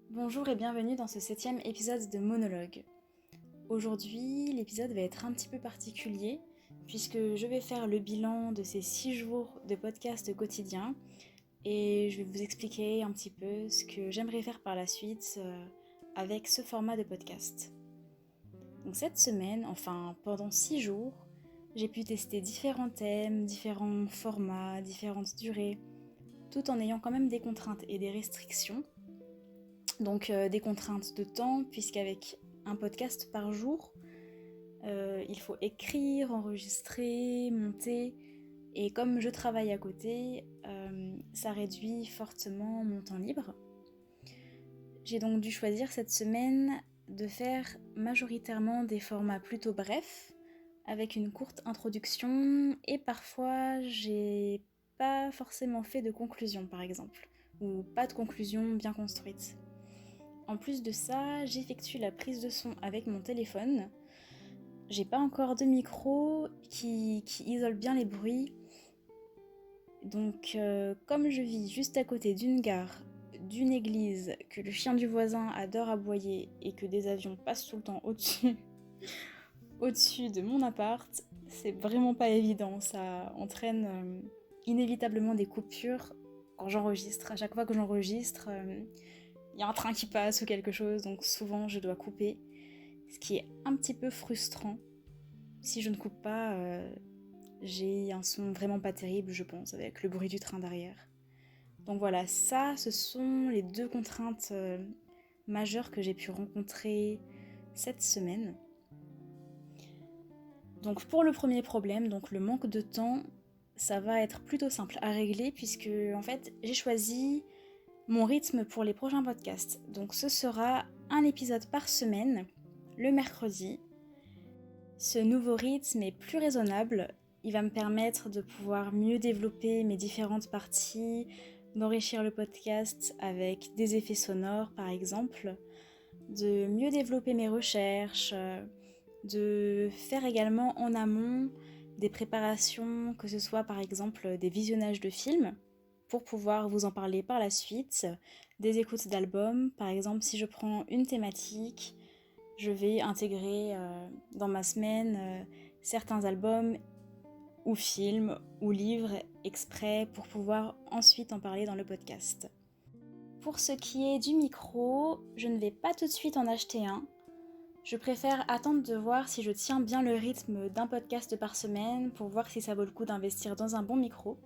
Bonjour et bienvenue dans ce 7e épisode de Monologue. Aujourd'hui, l'épisode va être un petit peu particulier puisque je vais faire le bilan de ces 6 jours de podcast quotidien et je vais vous expliquer un petit peu ce que j'aimerais faire par la suite avec ce format de podcast. Donc cette semaine, pendant 6 jours, j'ai pu tester différents thèmes, différents formats, différentes durées, tout en ayant quand même des contraintes et des restrictions. Donc des contraintes de temps, puisqu'avec un podcast par jour, il faut écrire, enregistrer, monter, et comme je travaille à côté, ça réduit fortement mon temps libre. J'ai donc dû choisir cette semaine de faire majoritairement des formats plutôt brefs, avec une courte introduction, et parfois j'ai pas forcément fait de conclusion par exemple, ou pas de conclusion bien construite. En plus de ça, j'effectue la prise de son avec mon téléphone. J'ai pas encore de micro qui isole bien les bruits. Donc comme je vis juste à côté d'une gare, d'une église, que le chien du voisin adore aboyer et que des avions passent tout le temps au-dessus de mon appart, c'est vraiment pas évident. Ça entraîne inévitablement des coupures quand j'enregistre. À chaque fois que j'enregistre, il y a un train qui passe ou quelque chose, donc souvent je dois couper, ce qui est un petit peu frustrant. Si je ne coupe pas, j'ai un son vraiment pas terrible, je pense, avec le bruit du train derrière. Donc voilà, ça, ce sont les 2 contraintes majeures que j'ai pu rencontrer cette semaine. Donc pour le premier problème, donc le manque de temps, ça va être plutôt simple à régler puisque en fait j'ai choisi mon rythme pour les prochains podcasts. Donc ce sera un épisode par semaine, le mercredi. Ce nouveau rythme est plus raisonnable. Il va me permettre de pouvoir mieux développer mes différentes parties, d'enrichir le podcast avec des effets sonores par exemple, de mieux développer mes recherches, de faire également en amont des préparations, que ce soit par exemple des visionnages de films, pour pouvoir vous en parler par la suite, des écoutes d'albums. Par exemple, si je prends une thématique, je vais intégrer dans ma semaine certains albums ou films ou livres exprès pour pouvoir ensuite en parler dans le podcast. Pour ce qui est du micro, je ne vais pas tout de suite en acheter un. Je préfère attendre de voir si je tiens bien le rythme d'un podcast par semaine pour voir si ça vaut le coup d'investir dans un bon micro.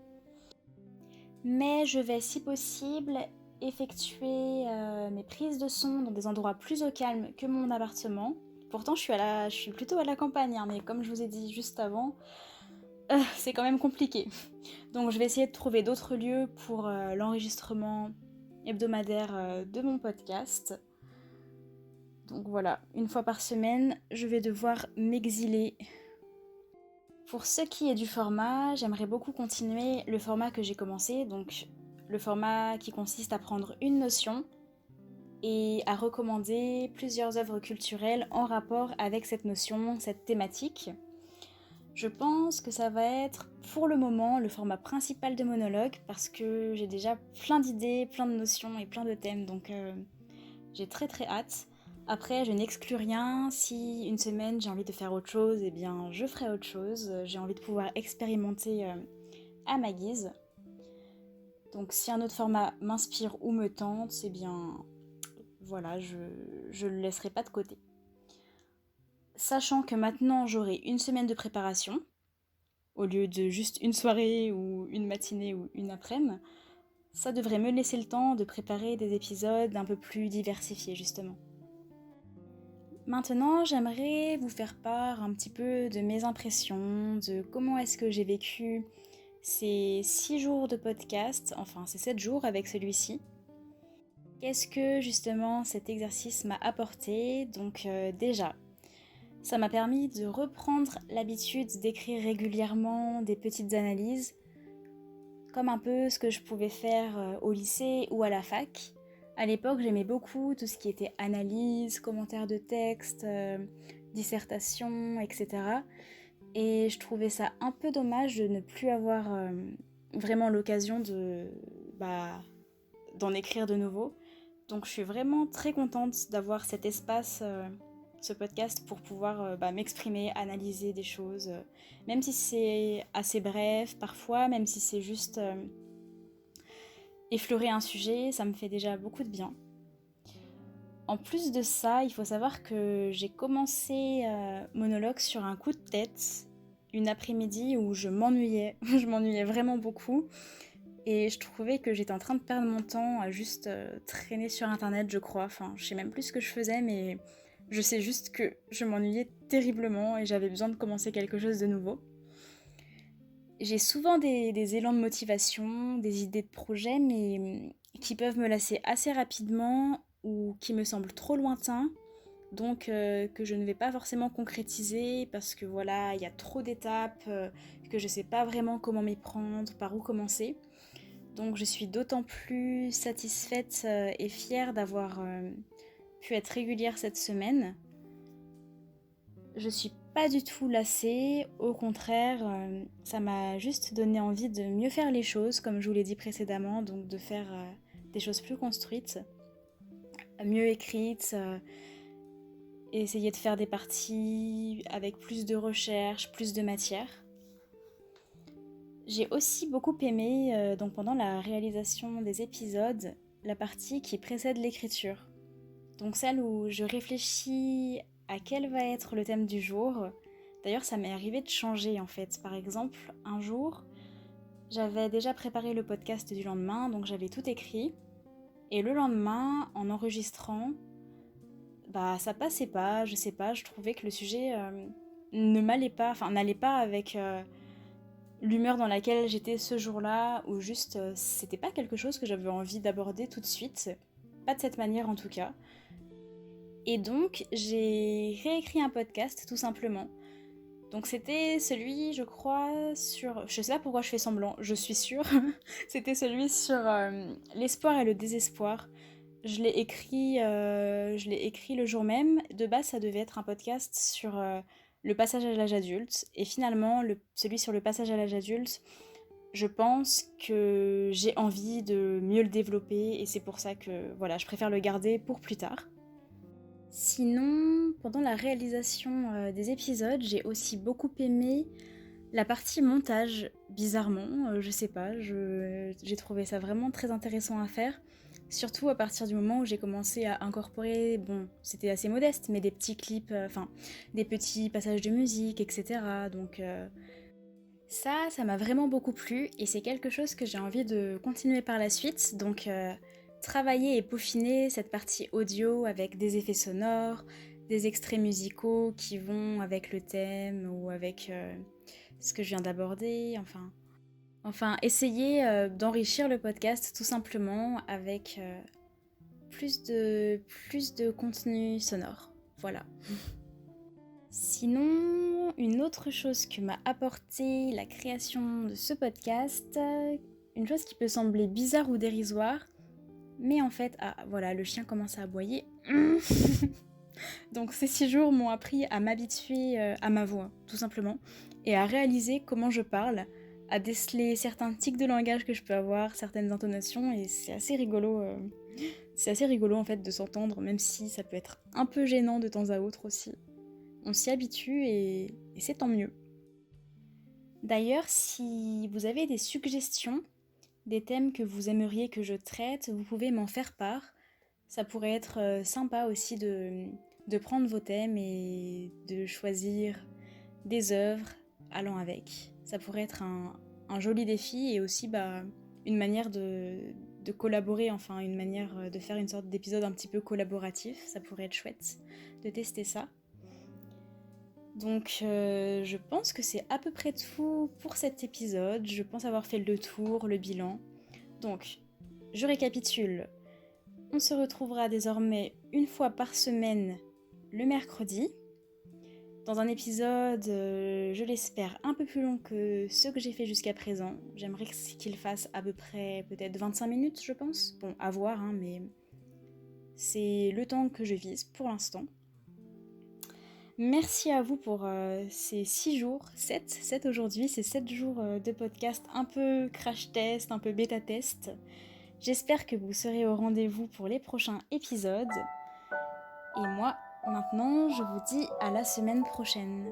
Mais je vais, si possible, effectuer mes prises de son dans des endroits plus au calme que mon appartement. Pourtant, je suis plutôt à la campagne, mais comme je vous ai dit juste avant, c'est quand même compliqué. Donc je vais essayer de trouver d'autres lieux pour l'enregistrement hebdomadaire de mon podcast. Donc voilà, une fois par semaine, je vais devoir m'exiler. Pour ce qui est du format, j'aimerais beaucoup continuer le format que j'ai commencé, donc le format qui consiste à prendre une notion et à recommander plusieurs œuvres culturelles en rapport avec cette notion, cette thématique. Je pense que ça va être pour le moment le format principal de monologue parce que j'ai déjà plein d'idées, plein de notions et plein de thèmes, donc j'ai très hâte. Après, je n'exclus rien. Si une semaine j'ai envie de faire autre chose, eh bien je ferai autre chose. J'ai envie de pouvoir expérimenter à ma guise. Donc si un autre format m'inspire ou me tente, eh bien voilà, je le laisserai pas de côté. Sachant que maintenant j'aurai une semaine de préparation, au lieu de juste une soirée ou une matinée ou une après-midi, ça devrait me laisser le temps de préparer des épisodes un peu plus diversifiés justement. Maintenant, j'aimerais vous faire part un petit peu de mes impressions, de comment est-ce que j'ai vécu ces 6 jours de podcast, enfin ces 7 jours avec celui-ci. Qu'est-ce que justement cet exercice m'a apporté? Donc déjà, ça m'a permis de reprendre l'habitude d'écrire régulièrement des petites analyses, comme un peu ce que je pouvais faire au lycée ou à la fac. À l'époque, j'aimais beaucoup tout ce qui était analyse, commentaires de texte, dissertation, etc. Et je trouvais ça un peu dommage de ne plus avoir vraiment l'occasion d'en écrire de nouveau. Donc je suis vraiment très contente d'avoir cet espace, ce podcast, pour pouvoir m'exprimer, analyser des choses, même si c'est assez bref parfois, même si c'est juste effleurer un sujet, ça me fait déjà beaucoup de bien. En plus de ça, il faut savoir que j'ai commencé Monologue sur un coup de tête, une après-midi où je m'ennuyais, je m'ennuyais vraiment beaucoup. Et je trouvais que j'étais en train de perdre mon temps à juste traîner sur internet, je crois. Enfin, je sais même plus ce que je faisais, mais je sais juste que je m'ennuyais terriblement et j'avais besoin de commencer quelque chose de nouveau. J'ai souvent des élans de motivation, des idées de projet, mais qui peuvent me lasser assez rapidement ou qui me semblent trop lointains, donc que je ne vais pas forcément concrétiser parce que voilà, il y a trop d'étapes, que je sais pas vraiment comment m'y prendre, par où commencer. Donc je suis d'autant plus satisfaite et fière d'avoir pu être régulière cette semaine. Je suis pas du tout lassée, au contraire, ça m'a juste donné envie de mieux faire les choses, comme je vous l'ai dit précédemment, donc de faire des choses plus construites, mieux écrites, et essayer de faire des parties avec plus de recherche, plus de matière. J'ai aussi beaucoup aimé, donc pendant la réalisation des épisodes, la partie qui précède l'écriture. Donc celle où je réfléchis à quel va être le thème du jour. D'ailleurs, ça m'est arrivé de changer en fait. Par exemple, un jour, j'avais déjà préparé le podcast du lendemain, donc j'avais tout écrit. Et le lendemain, en enregistrant, ça passait pas, je sais pas, je trouvais que le sujet ne m'allait pas, enfin n'allait pas avec l'humeur dans laquelle j'étais ce jour-là, ou juste c'était pas quelque chose que j'avais envie d'aborder tout de suite, pas de cette manière en tout cas. Et donc j'ai réécrit un podcast tout simplement. Donc c'était celui, je crois, je sais pas pourquoi je fais semblant, je suis sûre, c'était celui sur l'espoir et le désespoir. Je l'ai écrit le jour même. De base, ça devait être un podcast sur le passage à l'âge adulte. Et finalement, celui sur le passage à l'âge adulte, je pense que j'ai envie de mieux le développer. Et c'est pour ça que voilà, je préfère le garder pour plus tard. Sinon, pendant la réalisation des épisodes, j'ai aussi beaucoup aimé la partie montage. Bizarrement, je sais pas, j'ai trouvé ça vraiment très intéressant à faire. Surtout à partir du moment où j'ai commencé à incorporer, bon, c'était assez modeste, mais des petits clips, des petits passages de musique, etc. Donc ça m'a vraiment beaucoup plu et c'est quelque chose que j'ai envie de continuer par la suite. Donc travailler et peaufiner cette partie audio avec des effets sonores, des extraits musicaux qui vont avec le thème ou avec ce que je viens d'aborder, enfin essayer d'enrichir le podcast tout simplement avec plus de contenu sonore. Voilà. Sinon, une autre chose que m'a apporté la création de ce podcast, une chose qui peut sembler bizarre ou dérisoire, mais en fait, ah voilà, le chien commence à aboyer. Donc ces 6 jours m'ont appris à m'habituer à ma voix, tout simplement, et à réaliser comment je parle, à déceler certains tics de langage que je peux avoir, certaines intonations, et c'est assez rigolo. C'est assez rigolo en fait de s'entendre, même si ça peut être un peu gênant de temps à autre aussi. On s'y habitue et c'est tant mieux. D'ailleurs, si vous avez des suggestions, des thèmes que vous aimeriez que je traite, vous pouvez m'en faire part. Ça pourrait être sympa aussi de prendre vos thèmes et de choisir des œuvres allant avec. Ça pourrait être un joli défi et aussi une manière de collaborer, enfin une manière de faire une sorte d'épisode un petit peu collaboratif. Ça pourrait être chouette de tester ça. Donc je pense que c'est à peu près tout pour cet épisode. Je pense avoir fait le tour, le bilan. Donc, je récapitule. On se retrouvera désormais une fois par semaine le mercredi. Dans un épisode, je l'espère, un peu plus long que ceux que j'ai fait jusqu'à présent. J'aimerais qu'il fasse à peu près peut-être 25 minutes, je pense. Bon, à voir, mais c'est le temps que je vise pour l'instant. Merci à vous pour ces 6 jours, 7 aujourd'hui, ces 7 jours de podcast un peu crash test, un peu bêta test. J'espère que vous serez au rendez-vous pour les prochains épisodes. Et moi, maintenant, je vous dis à la semaine prochaine.